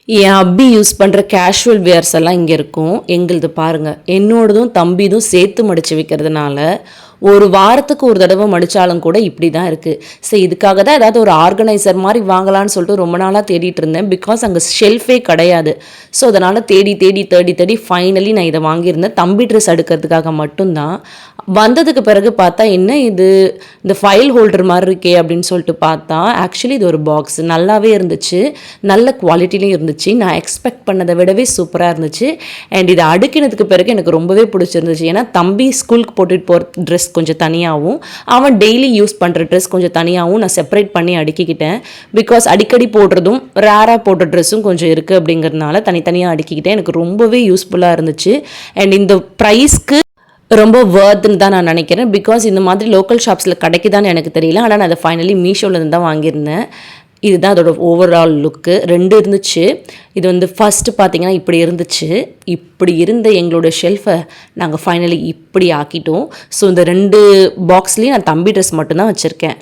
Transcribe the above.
என் அப்பி use பண்ணுற casual wears எல்லாம் இங்கே இருக்கும். எங்களுது பாருங்கள், என்னோடதும் தம்பிதும் சேர்த்து மடித்து வைக்கிறதுனால ஒரு வாரத்துக்கு ஒரு தடவை மடித்தாலும் கூட இப்படி தான் இருக்குது. சரி, இதுக்காக தான் ஏதாவது ஒரு ஆர்கனைசர் மாதிரி வாங்கலான்னு சொல்லிட்டு ரொம்ப நாளாக தேடிட்டு இருந்தேன். பிகாஸ் அங்கே ஷெல்ஃபே கிடையாது. ஸோ அதனால் தேடி தேடி தேடி தேடி ஃபைனலி நான் இதை வாங்கியிருந்தேன். தம்பி ட்ரெஸ் அடுக்கிறதுக்காக மட்டும்தான். வந்ததுக்கு பிறகு பார்த்தா என்ன இது, இந்த ஃபைல் ஹோல்டர் மாதிரி இருக்கே அப்படின்னு சொல்லிட்டு பார்த்தா ஆக்சுவலி இது ஒரு பாக்ஸ். நல்லாவே இருந்துச்சு, நல்ல குவாலிட்டிலையும் இருந்துச்சு. நான் எக்ஸ்பெக்ட் பண்ணதை விடவே சூப்பராக இருந்துச்சு. அண்ட் இதை அடுக்கினதுக்கு பிறகு எனக்கு ரொம்பவே பிடிச்சிருந்துச்சு. ஏன்னா தம்பி ஸ்கூலுக்கு போட்டுட்டு போகிற ட்ரெஸ் கொஞ்சம் தனியாகவும், அவன் டெய்லி யூஸ் பண்ணுற ட்ரெஸ் கொஞ்சம் தனியாகவும் நான் செப்பரேட் பண்ணி அடுக்கிக்கிட்டேன். பிகாஸ் அடிக்கடி போடுறதும் ரேராக போடுற ட்ரெஸ்ஸும் கொஞ்சம் இருக்குது அப்படிங்கிறதுனால தனித்தனியாக அடுக்கிக்கிட்டேன். எனக்கு ரொம்பவே யூஸ்ஃபுல்லாக இருந்துச்சு. அண்ட் இந்த ப்ரைஸ்க்கு ரொம்ப வர்த்துன்னு தான் நான் நினைக்கிறேன். பிகாஸ் இந்த மாதிரி லோக்கல் ஷாப்ஸில் கிடைக்குதான்னு எனக்கு தெரியல. ஆனால் நான் அதை ஃபைனலி மீஷோலேருந்து தான் வாங்கியிருந்தேன். இதுதான் அதோட ஓவரால் லுக்கு. 2 இருந்துச்சு. இது வந்து ஃபஸ்ட்டு பார்த்திங்கன்னா இப்படி இருந்துச்சு. இப்படி இருந்த எங்களோட ஷெல்ஃபை நாங்கள் ஃபைனலி இப்படி ஆக்கிட்டோம். ஸோ இந்த 2 பாக்ஸ்லேயும் நான் தம்பி ட்ரெஸ் மட்டும்தான் வச்சுருக்கேன்.